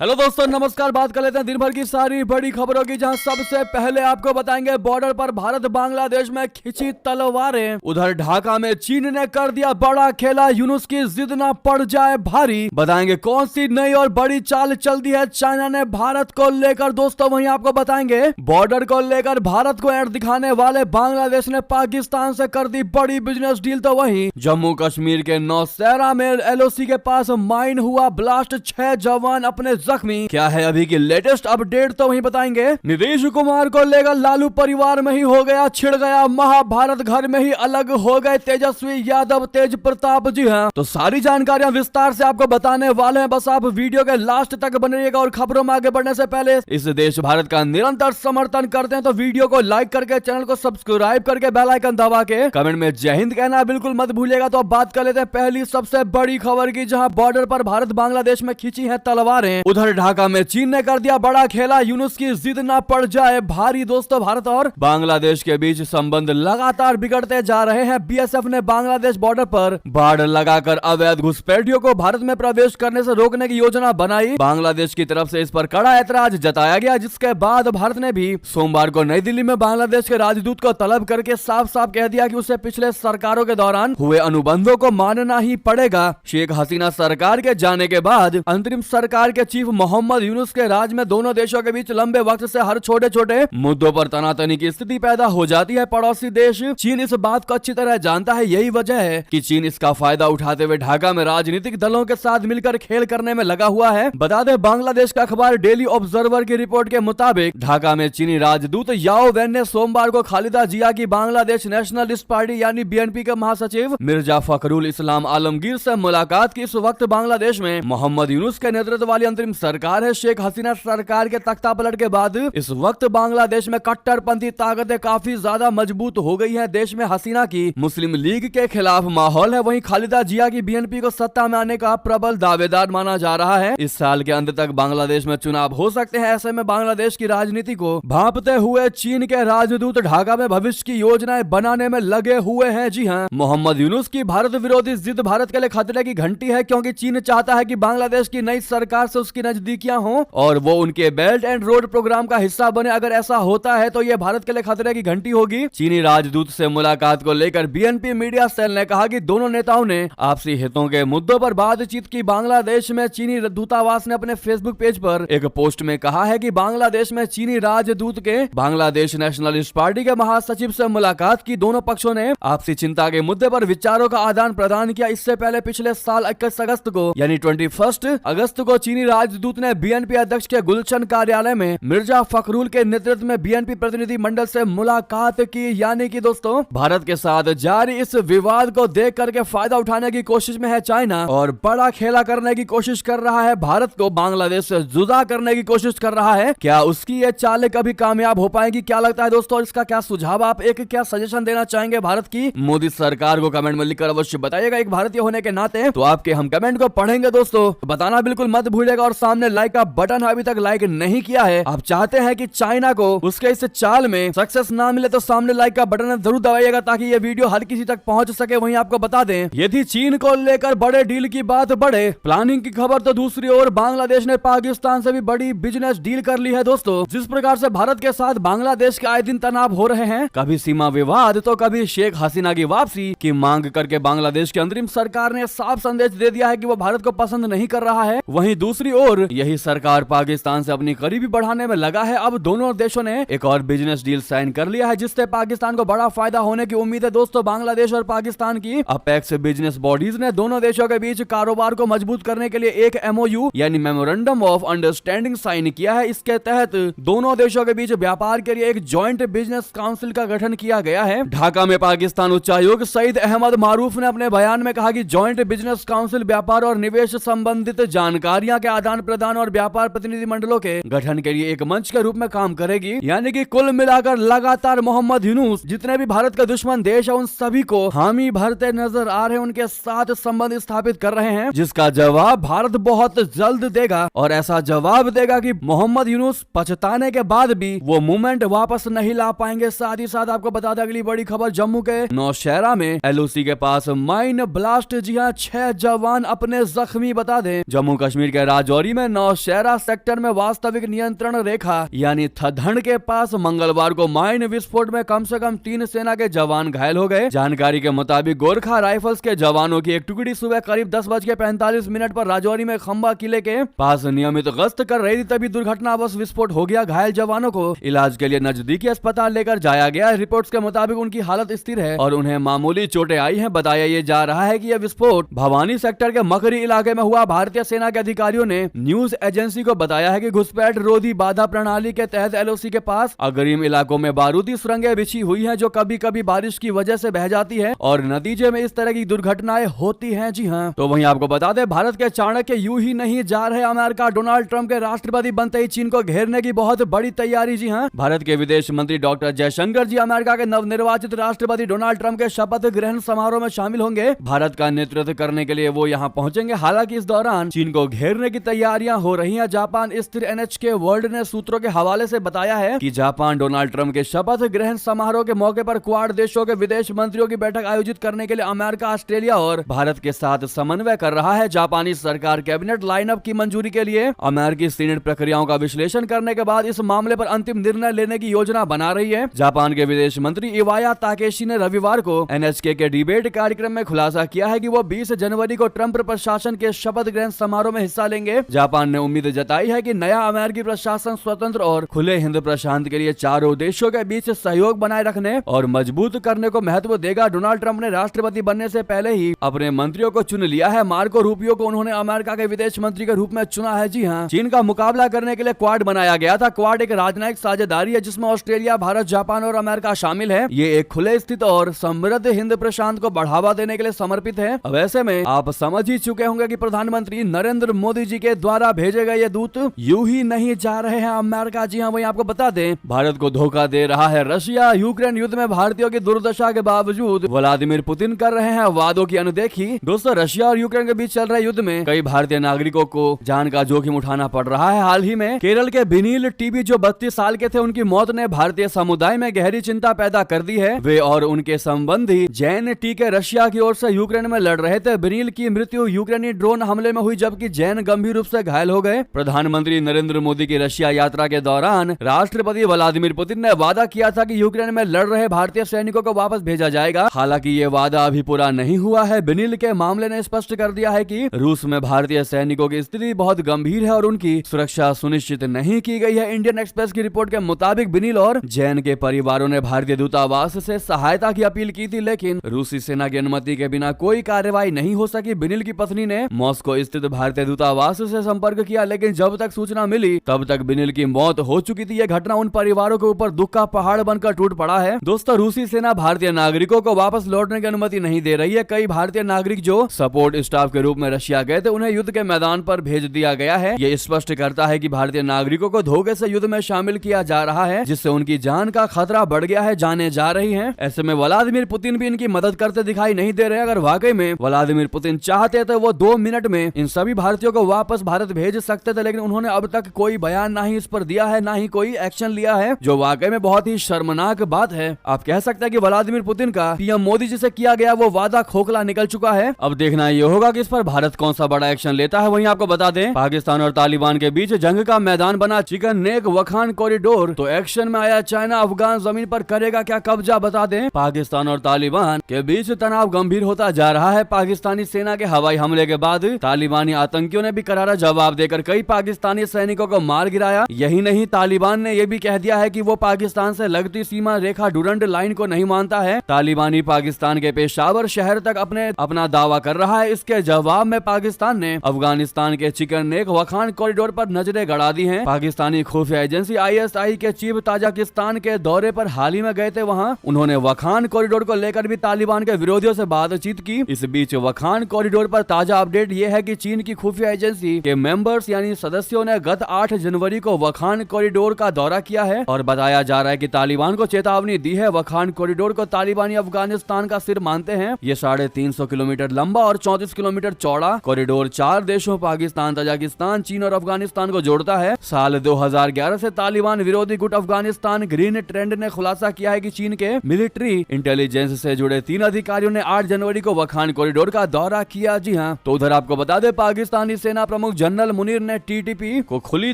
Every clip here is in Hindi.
हेलो दोस्तों, नमस्कार। बात कर लेते हैं दिन भर की सारी बड़ी खबरों की, जहां सबसे पहले आपको बताएंगे बॉर्डर पर भारत बांग्लादेश में खिंची तलवारें। उधर ढाका में चीन ने कर दिया बड़ा खेला, यूनुस की जिद ना पड़ जाए भारी। बताएंगे कौन सी नई और बड़ी चाल चल दी है चाइना ने भारत को लेकर। दोस्तों वहीं आपको बताएंगे बॉर्डर को लेकर भारत को ऐड दिखाने वाले बांग्लादेश ने पाकिस्तान से कर दी बड़ी बिजनेस डील। तो वहीं जम्मू कश्मीर के नौशहरा में एलओसी के पास माइन हुआ ब्लास्ट, 6 जवान अपने जख्मी। क्या है अभी की लेटेस्ट अपडेट, तो वहीं बताएंगे। नीतीश कुमार को लेकर लालू परिवार में ही हो गया छिड़ गया महाभारत, घर में ही अलग हो गए तेजस्वी यादव तेज प्रताप। जी हाँ, तो सारी जानकारियां विस्तार से आपको बताने वाले हैं, बस आप वीडियो के लास्ट तक बने रहिएगा। और खबरों में आगे बढ़ने से पहले इस देश भारत का निरंतर समर्थन करते हैं तो वीडियो को लाइक करके, चैनल को सब्सक्राइब करके, बेल आइकन दबा के कमेंट में जय हिंद कहना बिल्कुल मत भूलिएगा। तो अब बात कर लेते हैं पहली सबसे बड़ी खबर की, जहां बॉर्डर पर भारत बांग्लादेश में खींची है तलवारें। उधर ढाका में चीन ने कर दिया बड़ा खेला, यूनुस की जिद ना पड़ जाए भारी। दोस्तों भारत और बांग्लादेश के बीच संबंध लगातार बिगड़ते जा रहे हैं। बीएसएफ ने बांग्लादेश बॉर्डर पर बाड़ लगाकर अवैध घुसपैठियों को भारत में प्रवेश करने से रोकने की योजना बनाई। बांग्लादेश की तरफ से इस पर कड़ा ऐतराज जताया गया, जिसके बाद भारत ने भी सोमवार को नई दिल्ली में बांग्लादेश के राजदूत को तलब करके साफ साफ कह दिया कि उसे पिछले सरकारों के दौरान हुए अनुबंधों को मानना ही पड़ेगा। शेख हसीना सरकार के जाने के बाद अंतरिम सरकार के चीफ मोहम्मद यूनुस के राज में दोनों देशों के बीच लंबे वक्त से हर छोटे छोटे मुद्दों पर तनातनी की स्थिति पैदा हो जाती है। पड़ोसी देश चीन इस बात को अच्छी तरह जानता है, यही वजह है कि चीन इसका फायदा उठाते हुए ढाका में राजनीतिक दलों के साथ मिलकर खेल करने में लगा हुआ है। बता दें, बांग्लादेश का अखबार डेली ऑब्जर्वर की रिपोर्ट के मुताबिक ढाका में चीनी राजदूत याओ वैन ने सोमवार को खालिदा जिया की बांग्लादेश नेशनलिस्ट पार्टी यानी बीएनपी के महासचिव मिर्जा फखरुल इस्लाम आलमगीर से मुलाकात की। इस वक्त बांग्लादेश में मोहम्मद यूनुस के नेतृत्व वाली अंतरिम सरकार है। शेख हसीना सरकार के तख्ता पलट के बाद इस वक्त बांग्लादेश में कट्टरपंथी ताकतें काफी ज्यादा मजबूत हो गई हैं। देश में हसीना की मुस्लिम लीग के खिलाफ माहौल है। वहीं खालिदा जिया की बीएनपी को सत्ता में आने का प्रबल दावेदार माना जा रहा है। इस साल के अंत तक बांग्लादेश में चुनाव हो सकते हैं। ऐसे में बांग्लादेश की राजनीति को भांपते हुए चीन के राजदूत ढाका में भविष्य की योजनाएं बनाने में लगे हुए हैं। जी हाँ, मोहम्मद यूनुस की भारत विरोधी जिद भारत के लिए खतरे की घंटी है, क्योंकि चीन चाहता है कि बांग्लादेश की नई सरकार से उसकी नजदीकियां हों और वो उनके बेल्ट एंड रोड प्रोग्राम का हिस्सा बने। अगर ऐसा होता है तो ये भारत के लिए खतरे की घंटी होगी। चीनी राजदूत से मुलाकात को लेकर बीएनपी मीडिया सेल ने कहा कि दोनों नेताओं ने आपसी हितों के मुद्दों पर बातचीत की। बांग्लादेश में चीनी दूतावास ने अपने फेसबुक पेज पर एक पोस्ट में कहा है कि बांग्लादेश में चीनी राजदूत के बांग्लादेश नेशनलिस्ट पार्टी के महासचिव से मुलाकात की। दोनों पक्षों ने आपसी चिंता के मुद्दे पर विचारों का आदान प्रदान किया। इससे पहले पिछले साल 21 अगस्त को यानी 21 अगस्त को चीनी राजदूत ने बीएनपी अध्यक्ष के गुलशन कार्यालय में मिर्जा फखरुल के नेतृत्व में बीएनपी प्रतिनिधि मंडल से मुलाकात की। यानी कि दोस्तों भारत के साथ जारी इस विवाद को देख करके फायदा उठाने की कोशिश में है चाइना और बड़ा खेला करने की कोशिश कर रहा है। भारत को बांग्लादेश से जुदा करने की कोशिश कर रहा है। क्या उसकी ये चालें कभी कामयाब हो पाएंगी? क्या लगता है दोस्तों, इसका क्या सुझाव, आप एक क्या सजेशन देना चाहेंगे भारत की मोदी सरकार को? कमेंट में लिखकर अवश्य बताइएगा। एक भारतीय होने के नाते तो आपके हम कमेंट को पढ़ेंगे दोस्तों, बताना बिल्कुल मत भूलिएगा। और सामने लाइक का बटन अभी तक लाइक नहीं किया है, आप चाहते हैं कि चाइना को उसके इस चाल में सक्सेस ना मिले तो सामने लाइक का बटन जरूर दबाइएगा ताकि ये वीडियो हर किसी तक पहुंच सके। वहीं आपको बता दें, यदि चीन को लेकर बड़े डील की बात बढ़े प्लानिंग की खबर, तो दूसरी ओर बांग्लादेश ने पाकिस्तान से भी बड़ी बिजनेस डील कर ली है। दोस्तों जिस प्रकार से भारत के साथ बांग्लादेश के आए दिन तनाव हो रहे हैं, कभी सीमा विवाद तो कभी शेख हसीना की वापसी की मांग करके बांग्लादेश की अंतरिम सरकार ने साफ संदेश दे दिया है कि वो भारत को पसंद नहीं कर रहा है। वहीं दूसरी ओर यही सरकार पाकिस्तान से अपनी करीबी बढ़ाने में लगा है। अब दोनों देशों ने एक और बिजनेस डील साइन कर लिया है, जिससे पाकिस्तान को बड़ा फायदा होने की उम्मीद है। दोस्तों बांग्लादेश और पाकिस्तान की अपेक्स बिजनेस बॉडीज ने दोनों देशों के बीच कारोबार को मजबूत करने के लिए एक एमओयू यानी मेमोरेंडम ऑफ अंडरस्टैंडिंग साइन किया है। इसके तहत दोनों देशों के बीच व्यापार के लिए एक ज्वाइंट बिजनेस काउंसिल का गठन किया गया है। ढाका में पाकिस्तान उच्चायुक्त सईद अहमद मारूफ ने अपने बयान में कहा कि ज्वाइंट बिजनेस काउंसिल व्यापार और निवेश संबंधित जानकारियां के आदान प्रदान और व्यापार प्रतिनिधि मंडलों के गठन के लिए एक मंच के रूप में काम करेगी। यानी कि कुल मिलाकर लगातार मोहम्मद यूनुस जितने भी भारत का दुश्मन देश है उन सभी को हामी भरते नजर आ रहे हैं, उनके साथ संबंध स्थापित कर रहे हैं, जिसका जवाब भारत बहुत जल्द देगा। और ऐसा जवाब देगा कि मोहम्मद यूनुस पछताने के बाद भी वो मूवमेंट वापस नहीं ला पाएंगे। साथ ही साथ आपको बता दें अगली बड़ी खबर, जम्मू के नौशहरा में एलओसी के पास माइन ब्लास्ट। जी हाँ, 6 जवान अपने जख्मी। बता दें जम्मू कश्मीर के राजौरी हाल ही में नौशहरा सेक्टर में वास्तविक नियंत्रण रेखा यानी थधन के पास मंगलवार को माइन विस्फोट में कम से कम 3 सेना के जवान घायल हो गए। जानकारी के मुताबिक गोरखा राइफल्स के जवानों की एक टुकड़ी सुबह करीब 10:45 पर राजौरी में खंबा किले के पास नियमित गश्त कर रही थी, तभी दुर्घटनावश विस्फोट हो गया। घायल जवानों को इलाज के लिए नजदीकी अस्पताल लेकर जाया गया। रिपोर्ट्स के मुताबिक उनकी हालत स्थिर है और उन्हें मामूली चोटें आई हैं। बताया ये जा रहा है कि यह विस्फोट भवानी सेक्टर के मकरी इलाके में हुआ। भारतीय सेना के अधिकारियों ने न्यूज एजेंसी को बताया है कि घुसपैठ रोधी बाधा प्रणाली के तहत एलओसी के पास अग्रिम इलाकों में बारूदी सुरंगें बिछी हुई हैं, जो कभी कभी बारिश की वजह से बह जाती है और नतीजे में इस तरह की दुर्घटनाएं होती हैं। जी हां, तो वहीं आपको बता दें, भारत के चाणक्य यूं ही नहीं जा रहे अमेरिका। डोनाल्ड ट्रंप के राष्ट्रपति बनते ही चीन को घेरने की बहुत बड़ी तैयारी। जी हां, भारत के विदेश मंत्री डॉक्टर जयशंकर जी अमेरिका के नवनिर्वाचित राष्ट्रपति डोनाल्ड ट्रंप के शपथ ग्रहण समारोह में शामिल होंगे। भारत का नेतृत्व करने के लिए वो यहां पहुंचेंगे। हालांकि इस दौरान चीन को घेरने की तैयारियां हो रही हैं। जापान स्थित NHK वर्ल्ड ने सूत्रों के हवाले से बताया है कि जापान डोनाल्ड ट्रंप के शपथ ग्रहण समारोह के मौके पर क्वाड देशों के विदेश मंत्रियों की बैठक आयोजित करने के लिए अमेरिका, ऑस्ट्रेलिया और भारत के साथ समन्वय कर रहा है। जापानी सरकार कैबिनेट लाइनअप की मंजूरी के लिए अमेरिकी सीनेट प्रक्रियाओं का विश्लेषण करने के बाद इस मामले पर अंतिम निर्णय लेने की योजना बना रही है। जापान के विदेश मंत्री इवाया ताकेशी ने रविवार को NHK के डिबेट कार्यक्रम में खुलासा किया है कि वो 20 जनवरी को ट्रंप प्रशासन के शपथ ग्रहण समारोह में हिस्सा लेंगे। जापान ने उम्मीद जताई है कि नया अमेरिकी प्रशासन स्वतंत्र और खुले हिंद प्रशांत के लिए चारों देशों के बीच सहयोग बनाए रखने और मजबूत करने को महत्व देगा। डोनाल्ड ट्रंप ने राष्ट्रपति बनने से पहले ही अपने मंत्रियों को चुन लिया है। मार्को रूबियो को उन्होंने अमेरिका के विदेश मंत्री के रूप में चुना है। जी हाँ, चीन का मुकाबला करने के लिए क्वाड बनाया गया था। क्वाड एक राजनयिक साझेदारी है जिसमें ऑस्ट्रेलिया, भारत, जापान और अमेरिका शामिल है। ये एक खुले स्थित और समृद्ध हिंद प्रशांत को बढ़ावा देने के लिए समर्पित है। वैसे में आप समझ ही चुके होंगे कि प्रधानमंत्री नरेंद्र मोदी जी के द्वारा भेजे गए ये दूत यूं ही नहीं जा रहे हैं अमेरिका। जी हाँ, वही आपको बता दें, भारत को धोखा दे रहा है रशिया। यूक्रेन युद्ध में भारतीयों की दुर्दशा के बावजूद व्लादिमीर पुतिन कर रहे हैं वादों की अनदेखी। दोस्तों, रशिया और यूक्रेन के बीच चल रहे युद्ध में कई भारतीय नागरिकों को जान का जोखिम उठाना पड़ रहा है। हाल ही में केरल के बिनील टीबी जो 32 साल के थे, उनकी मौत ने भारतीय समुदाय में गहरी चिंता पैदा कर दी है। वे और उनके संबंधी जैन टीके रशिया की ओर से यूक्रेन में लड़ रहे थे। बिनील की मृत्यु यूक्रेनी ड्रोन हमले में हुई, जबकि जैन गंभीर रूप से घायल हो गए। प्रधानमंत्री नरेंद्र मोदी की रशिया यात्रा के दौरान राष्ट्रपति व्लादिमीर पुतिन ने वादा किया था कि यूक्रेन में लड़ रहे भारतीय सैनिकों को वापस भेजा जाएगा। हालांकि ये वादा अभी पूरा नहीं हुआ है। बिनील के मामले ने स्पष्ट कर दिया है कि रूस में भारतीय सैनिकों की स्थिति बहुत गंभीर है और उनकी सुरक्षा सुनिश्चित नहीं की गई है। इंडियन एक्सप्रेस की रिपोर्ट के मुताबिक बिनील और जैन के परिवारों ने भारतीय दूतावास से सहायता की अपील की थी, लेकिन रूसी सेना की अनुमति के बिना कोई कार्रवाई नहीं हो सकी। बिनील की पत्नी ने मॉस्को स्थित भारतीय दूतावास से संपर्क किया, लेकिन जब तक सूचना मिली तब तक बिनील की मौत हो चुकी थी। यह घटना उन परिवारों के ऊपर दुख का पहाड़ बनकर टूट पड़ा है। दोस्तों, रूसी सेना भारतीय नागरिकों को वापस लौटने की अनुमति नहीं दे रही है। कई भारतीय नागरिक जो सपोर्ट स्टाफ के रूप में रशिया गए थे, उन्हें युद्ध के मैदान पर भेज दिया गया है। ये स्पष्ट करता है कि भारतीय नागरिकों को धोखे से युद्ध में शामिल किया जा रहा है, जिससे उनकी जान का खतरा बढ़ गया है, जाने जा रही हैं। ऐसे में व्लादिमीर पुतिन भी इनकी मदद करते दिखाई नहीं दे रहे। अगर वाकई में व्लादिमीर पुतिन चाहते तो वो 2 मिनट में इन सभी भारतीयों को वापस भारत भेज सकते थे, लेकिन उन्होंने अब तक कोई बयान ना ही इस पर दिया है, ना ही कोई एक्शन लिया है, जो वाकई में बहुत ही शर्मनाक बात है। आप कह सकते हैं कि व्लादिमीर पुतिन का पीएम मोदी जी से किया गया वो वादा खोखला निकल चुका है। अब देखना ये होगा कि इस पर भारत कौन सा बड़ा एक्शन लेता है। वहीं आपको बता दें, पाकिस्तान और तालिबान के बीच जंग का मैदान बना चिकन नेक वखान कॉरिडोर, तो एक्शन में आया चाइना अफगान जमीन पर करेगा क्या कब्जा। बता दें, पाकिस्तान और तालिबान के बीच तनाव गंभीर होता जा रहा है। पाकिस्तानी सेना के हवाई हमले के बाद तालिबानी आतंकियों ने भी करारा जवाब देकर कई पाकिस्तानी सैनिकों को मार गिराया। यही नहीं, तालिबान ने यह भी कह दिया है कि वो पाकिस्तान से लगती सीमा रेखा डुरंड लाइन को नहीं मानता है। तालिबानी पाकिस्तान के पेशावर शहर तक अपना दावा कर रहा है। इसके जवाब में पाकिस्तान ने अफगानिस्तान के चिकन नेक वखान कॉरिडोर पर नजरें गड़ा दी हैं। पाकिस्तानी खुफिया एजेंसी ISI के चीफ ताजिकिस्तान के दौरे पर हाल ही में गए थे। वहां उन्होंने वखान कॉरिडोर को लेकर भी तालिबान के विरोधियों से बातचीत की। इस बीच वखान कॉरिडोर पर ताजा अपडेट ये है कि चीन की खुफिया एजेंसी के मेंबर्स यानी सदस्यों ने गत 8 जनवरी को वखान कॉरिडोर का दौरा किया है और बताया जा रहा है कि तालिबान को चेतावनी दी है। वखान कॉरिडोर को तालिबानी अफगानिस्तान का सिर मानते हैं। ये 350 किलोमीटर लंबा और 34 किलोमीटर चौड़ा कॉरिडोर 4 देशों पाकिस्तान, ताजिकिस्तान, चीन और अफगानिस्तान को जोड़ता है। साल 2011 से तालिबान विरोधी गुट अफगानिस्तान ग्रीन ट्रेंड ने खुलासा किया है कि चीन के मिलिट्री इंटेलिजेंस से जुड़े 3 अधिकारियों ने 8 जनवरी को वखान कॉरिडोर का दौरा किया। जी हाँ, तो उधर आपको बता दें, पाकिस्तानी सेना प्रमुख प्रमुख जनरल मुनीर ने टीटीपी को खुली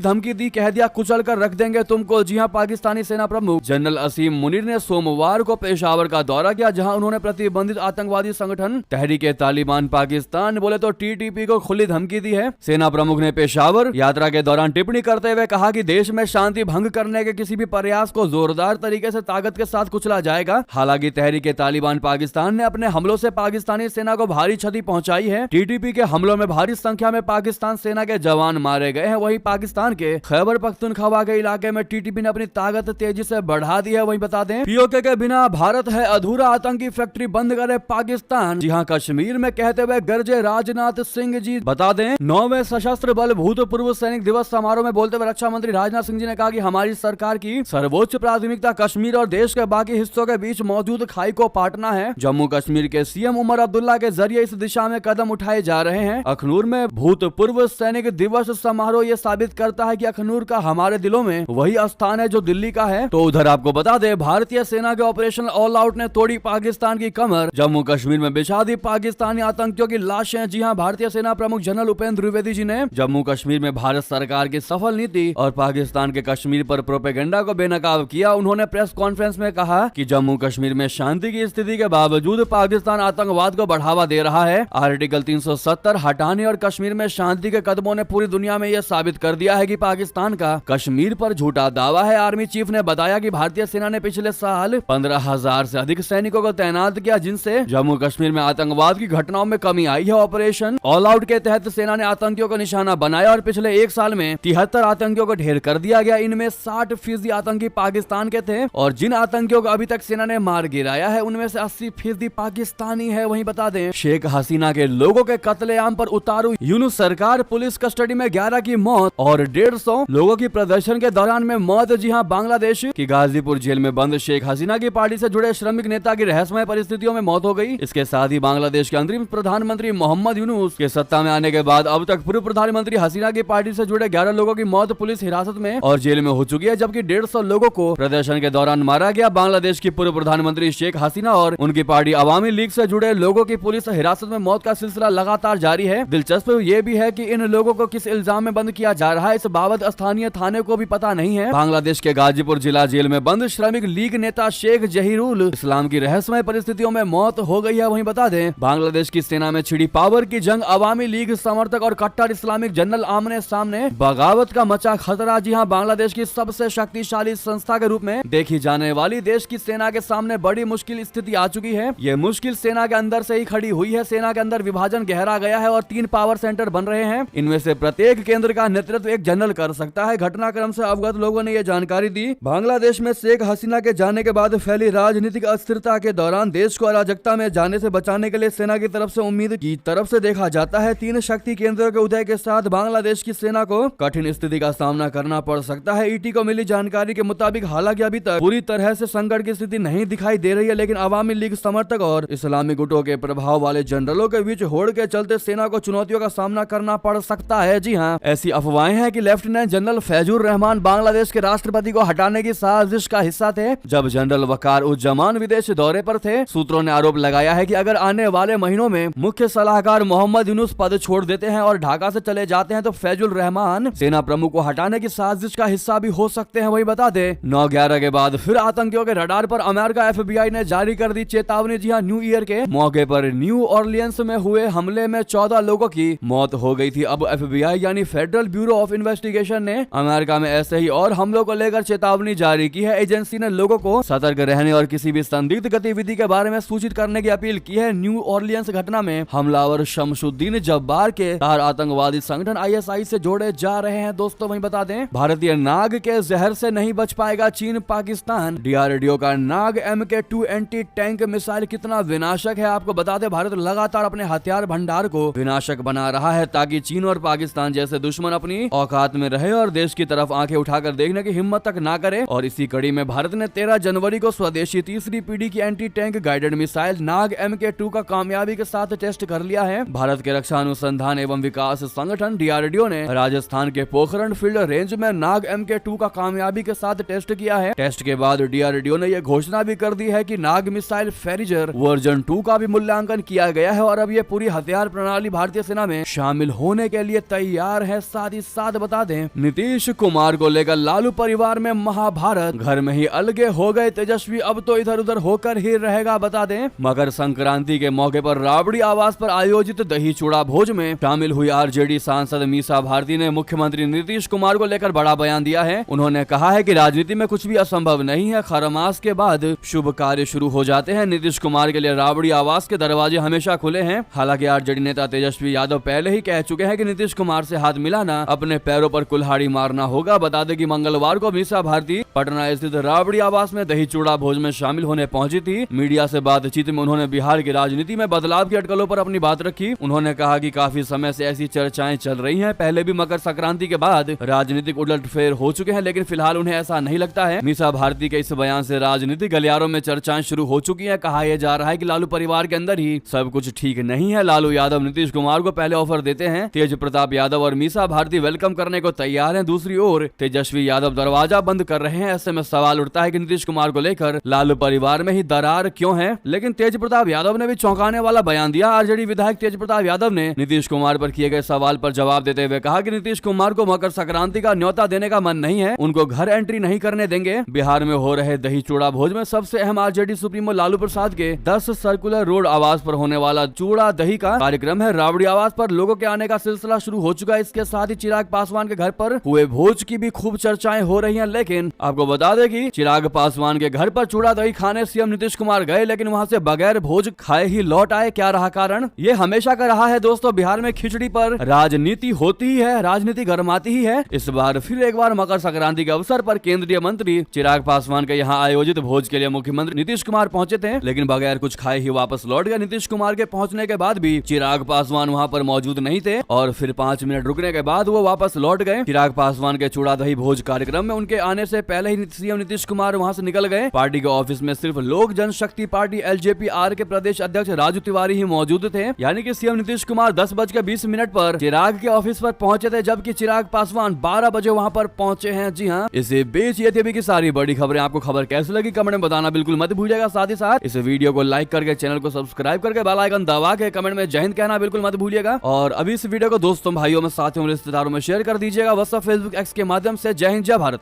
धमकी दी, कह दिया कुचल कर रख देंगे तुमको। जी हां, पाकिस्तानी सेना प्रमुख जनरल असीम मुनीर ने सोमवार को पेशावर का दौरा किया, जहां उन्होंने प्रतिबंधित आतंकवादी संगठन तहरीक-ए-तालिबान पाकिस्तान बोले तो टीटीपी को खुली धमकी दी है। सेना प्रमुख ने पेशावर यात्रा के दौरान टिप्पणी करते हुए कहा कि देश में शांति भंग करने के किसी भी प्रयास को जोरदार तरीके से ताकत के साथ कुचला जाएगा। हालांकि तहरीक-ए-तालिबान पाकिस्तान ने अपने हमलों से पाकिस्तानी सेना को भारी क्षति पहुंचाई है। टीटीपी के हमलों में भारी संख्या में पाकिस्तान सेना के जवान मारे गए हैं। वहीं पाकिस्तान के खैबर पख्तूनख्वा के इलाके में टीटीपी ने अपनी ताकत तेजी से बढ़ा दी है। वहीं बता दें, पीओके के बिना भारत है अधूरा, आतंकी फैक्ट्री बंद करे पाकिस्तान। जी हां, कश्मीर में कहते हुए गरजे राजनाथ सिंह जी। बता दें, 9वें सशस्त्र बल भूतपूर्व सैनिक दिवस समारोह में बोलते हुए रक्षा मंत्री राजनाथ सिंह जी ने कहा कि हमारी सरकार की सर्वोच्च प्राथमिकता कश्मीर और देश के बाकी हिस्सों के बीच मौजूद खाई को पाटना है। जम्मू कश्मीर के सीएम उमर अब्दुल्ला के जरिए इस दिशा में कदम उठाए जा रहे हैं। अखनूर में भूतपूर्व सैनिक दिवस समारोह ये साबित करता है कि अखनूर का हमारे दिलों में वही स्थान है जो दिल्ली का है। तो उधर आपको बता दें, भारतीय सेना के ऑपरेशन ऑल आउट ने तोड़ी पाकिस्तान की कमर, जम्मू कश्मीर में बिछा दी पाकिस्तानी आतंकियों की लाशें। जी हां, भारतीय सेना प्रमुख जनरल उपेंद्र द्विवेदी जी ने जम्मू कश्मीर में भारत सरकार की सफल नीति और पाकिस्तान के कश्मीर पर प्रोपेगेंडा को बेनकाब किया। उन्होंने प्रेस कॉन्फ्रेंस में कहा कि जम्मू कश्मीर में शांति की स्थिति के बावजूद पाकिस्तान आतंकवाद को बढ़ावा दे रहा है। आर्टिकल 370 हटाने और कश्मीर में शांति के कदमों ने पूरी दुनिया में यह साबित कर दिया है कि पाकिस्तान का कश्मीर पर झूठा दावा है। आर्मी चीफ ने बताया कि भारतीय सेना ने पिछले साल 15,000 से अधिक सैनिकों को तैनात किया, जिनसे जम्मू कश्मीर में आतंकवाद की घटनाओं में कमी आई है। ऑपरेशन ऑल आउट के तहत सेना ने आतंकियों को निशाना बनाया और पिछले एक साल में 73 आतंकियों को ढेर कर दिया गया। इनमें 60% आतंकी पाकिस्तान के थे और जिन आतंकियों को अभी तक सेना ने मार गिराया है उनमें से 80% पाकिस्तानी है। वहीं बता दें, शेख हसीना के लोगों के कत्लेआम पर उतारू यूनुस सरकार, पुलिस कस्टडी में 11 की मौत और 150 लोगों की प्रदर्शन के दौरान में मौत। जी हां, बांग्लादेश की गाजीपुर जेल में बंद शेख हसीना की पार्टी से जुड़े श्रमिक नेता की रहस्यमय परिस्थितियों में मौत हो गई। इसके साथ ही बांग्लादेश के अंतरिम प्रधानमंत्री मोहम्मद यूनुस के सत्ता में आने के बाद अब तक पूर्व प्रधानमंत्री हसीना की पार्टी से जुड़े 11 लोगों की मौत पुलिस हिरासत में और जेल में हो चुकी है, जबकि 150 लोगों को प्रदर्शन के दौरान मारा गया। बांग्लादेश की पूर्व प्रधानमंत्री शेख हसीना और उनकी पार्टी अवामी लीग से जुड़े लोगों की पुलिस हिरासत में मौत का सिलसिला लगातार जारी है। दिलचस्प ये भी है कि इन लोगों को किस इल्जाम में बंद किया जा रहा है, इस बाबत स्थानीय थाने को भी पता नहीं है। बांग्लादेश के गाजीपुर जिला जेल में बंद श्रमिक लीग नेता शेख जहीरुल इस्लाम की रहस्यमय परिस्थितियों में मौत हो गई है। वहीं बता दें, बांग्लादेश की सेना में छिड़ी पावर की जंग, अवामी लीग समर्थक और कट्टर इस्लामिक जनरल आमने सामने, बगावत का मचा खतरा। जी हां, बांग्लादेश की सबसे शक्तिशाली संस्था के रूप में देखी जाने वाली देश की सेना के सामने बड़ी मुश्किल स्थिति आ चुकी है। ये मुश्किल सेना के अंदर से ही खड़ी हुई है। सेना के अंदर विभाजन गहरा गया है और 3 पावर सेंटर बन रहे हैं। इनमें से प्रत्येक केंद्र का नेतृत्व एक जनरल कर सकता है। घटनाक्रम से अवगत लोगों ने यह जानकारी दी। बांग्लादेश में शेख हसीना के जाने के बाद फैली राजनीतिक अस्थिरता के दौरान देश को अराजकता में जाने से बचाने के लिए सेना की तरफ से उम्मीद की तरफ से देखा जाता है। 3 शक्ति केंद्रों के उदय के साथ बांग्लादेश की सेना को कठिन स्थिति का सामना करना पड़ सकता है। ईटी को मिली जानकारी के मुताबिक हालांकि अभी तक पूरी तरह से संकट की स्थिति नहीं दिखाई दे रही है, लेकिन अवामी लीग समर्थक और इस्लामी गुटों के प्रभाव वाले जनरलों के बीच होड़ के चलते सेना को चुनौतियों का सामना करना पड़ सकता है। जी हां, ऐसी अफवाहें हैं कि लेफ्टिनेंट जनरल फैजुर रहमान बांग्लादेश के राष्ट्रपति को हटाने की साजिश का हिस्सा थे जब जनरल वकार उज्जमान विदेश दौरे पर थे। सूत्रों ने आरोप लगाया है कि अगर आने वाले महीनों में मुख्य सलाहकार मोहम्मद यूनुस पद छोड़ देते हैं और ढाका से चले जाते हैं तो फैजुल रहमान सेना प्रमुख को हटाने की साजिश का हिस्सा भी हो सकते हैं। वही बता दें, 9/11 के बाद फिर आतंकियों के रडार पर अमेरिका FBI ने जारी कर दी चेतावनी। जी हां, न्यू ईयर के मौके पर न्यू ऑरलियंस में हुए हमले में 14 लोगों की मौत हो गई थी। अब FBI यानी फेडरल ब्यूरो ऑफ इन्वेस्टिगेशन ने अमेरिका में ऐसे ही और हमलों को लेकर चेतावनी जारी की है। एजेंसी ने लोगों को सतर्क रहने और किसी भी संदिग्ध गतिविधि के बारे में सूचित करने की अपील की है। न्यू ऑरलियंस घटना में हमलावर शमशुद्दीन जब्बार के 4 आतंकवादी संगठन ISI से जोड़े जा रहे हैं। दोस्तों वहीं बता दें, भारतीय नाग के जहर से नहीं बच पाएगा चीन पाकिस्तान। DRDO का नाग MK2 एंटी टैंक मिसाइल कितना विनाशक है आपको बता दें, भारत लगातार अपने हथियार भंडार को विनाशक बना रहा है ताकि चीन और पाकिस्तान जैसे दुश्मन अपनी औकात में रहे और देश की तरफ आंखें उठाकर देखने की हिम्मत तक ना करे। और इसी कड़ी में भारत ने 13 जनवरी को स्वदेशी 3री पीढ़ी की एंटी टैंक गाइडेड मिसाइल नाग MK2 का कामयाबी के साथ टेस्ट कर लिया है। भारत के रक्षा अनुसंधान एवं विकास संगठन DRDO ने राजस्थान के पोखरण फील्ड रेंज में नाग MK2 का कामयाबी के साथ टेस्ट किया है। टेस्ट के बाद DRDO ने यह घोषणा भी कर दी है कि नाग मिसाइल फेरिजर वर्जन 2 का भी मूल्यांकन किया गया है और अब ये पूरी हथियार प्रणाली भारतीय सेना में शामिल होने करने के लिए तैयार है। साथ ही साथ बता दें, नीतीश कुमार को लेकर लालू परिवार में महाभारत, घर में ही अलगे हो गए तेजस्वी, अब तो इधर उधर होकर ही रहेगा। बता दें, मकर संक्रांति के मौके पर राबड़ी आवास पर आयोजित दही चूड़ा भोज में शामिल हुई आरजेडी सांसद मीसा भारती ने मुख्यमंत्री नीतीश कुमार को लेकर बड़ा बयान दिया है। उन्होंने कहा है कि राजनीति में कुछ भी असंभव नहीं है, खरमास के बाद शुभ कार्य शुरू हो जाते हैं। नीतीश कुमार के लिए राबड़ी आवास के दरवाजे हमेशा खुले हैं। हालांकि आरजेडी नेता तेजस्वी यादव पहले ही कह चुके हैं कि नीतीश कुमार से हाथ मिलाना अपने पैरों पर कुल्हाड़ी मारना होगा। बता दें कि मंगलवार को मीसा भारती पटना स्थित राबड़ी आवास में दही चूड़ा भोज में शामिल होने पहुंची थी। मीडिया से बातचीत में उन्होंने बिहार की राजनीति में बदलाव की अटकलों पर अपनी बात रखी। उन्होंने कहा कि काफी समय से ऐसी चर्चाएं चल रही हैं। पहले भी मकर संक्रांति के बाद राजनीतिक उलटफेर हो चुके हैं, लेकिन फिलहाल उन्हें ऐसा नहीं लगता है। मीसा भारती के इस बयान से राजनीतिक गलियारों में चर्चाएं शुरू हो चुकी हैं। कहा यह जा रहा है कि लालू परिवार के अंदर ही सब कुछ ठीक नहीं है। लालू यादव नीतीश कुमार को पहले ऑफर देते हैं, तेज प्रताप यादव और मीसा भारती वेलकम करने को तैयार हैं। दूसरी ओर तेजस्वी यादव दरवाजा बंद कर रहे हैं। ऐसे में सवाल उठता है कि नीतीश कुमार को लेकर लालू परिवार में ही दरार क्यों है। लेकिन तेज प्रताप यादव ने भी चौंकाने वाला बयान दिया। आरजेडी विधायक तेज प्रताप यादव ने नीतीश कुमार पर किए गए सवाल पर जवाब देते हुए कहा कि नीतीश कुमार को मकर संक्रांति का न्योता देने का मन नहीं है, उनको घर एंट्री नहीं करने देंगे। बिहार में हो रहे दही चूड़ा भोज में सबसे अहम आरजेडी सुप्रीमो लालू प्रसाद के 10 सर्कुलर रोड आवास पर होने वाला चूड़ा दही का कार्यक्रम है। राबड़ी आवास पर लोगों के आने का सिलसिला शुरू हो चुका है। इसके साथ ही चिराग पासवान के घर पर हुए भोज की भी खूब चर्चाएं हो रही हैं। लेकिन आपको बता दें कि चिराग पासवान के घर पर चूड़ा दही खाने सीएम नीतीश कुमार गए, लेकिन वहां से बगैर भोज खाए ही लौट आए। क्या रहा कारण? ये हमेशा का रहा है दोस्तों, बिहार में खिचड़ी पर राजनीति होती ही है, राजनीति गरमाती ही है। इस बार फिर एक बार मकर संक्रांति के अवसर पर केंद्रीय मंत्री चिराग पासवान के यहाँ आयोजित भोज के लिए मुख्यमंत्री नीतीश कुमार पहुंचे थे, लेकिन बगैर कुछ खाए ही वापस लौट गए। नीतीश कुमार के पहुंचने के बाद भी चिराग पासवान वहां पर मौजूद नहीं थे और फिर 5 मिनट रुकने के बाद वो वापस लौट गए। चिराग पासवान के चूड़ा दही भोज कार्यक्रम में उनके आने से पहले ही सीएम नीतीश कुमार वहां से निकल गए। पार्टी के ऑफिस में सिर्फ लोक जनशक्ति पार्टी एलजेपी-आर के प्रदेश अध्यक्ष राजू तिवारी ही मौजूद थे। यानी कि सीएम नीतीश कुमार 10:20 पर चिराग के ऑफिस पर पहुंचे थे, जबकि चिराग पासवान 12 बजे वहां पर पहुंचे हैं। जी हाँ, इसी बीच ये थी अभी की सारी बड़ी खबरें। आपको खबर कैसी लगी कमेंट में बताना बिल्कुल मत भूलिएगा। साथ ही साथ इस वीडियो को लाइक करके चैनल को सब्सक्राइब करके बेल आइकन दबा के कमेंट में जय हिंद कहना बिल्कुल मत भूलिएगा। और अभी इस वीडियो को दोस्तों, भाइयों में, साथियों, रिश्तेदारों में शेयर कर दीजिएगा, व्हाट्सएप, फेसबुक, एक्स के माध्यम से। जय हिंद, जय भारत।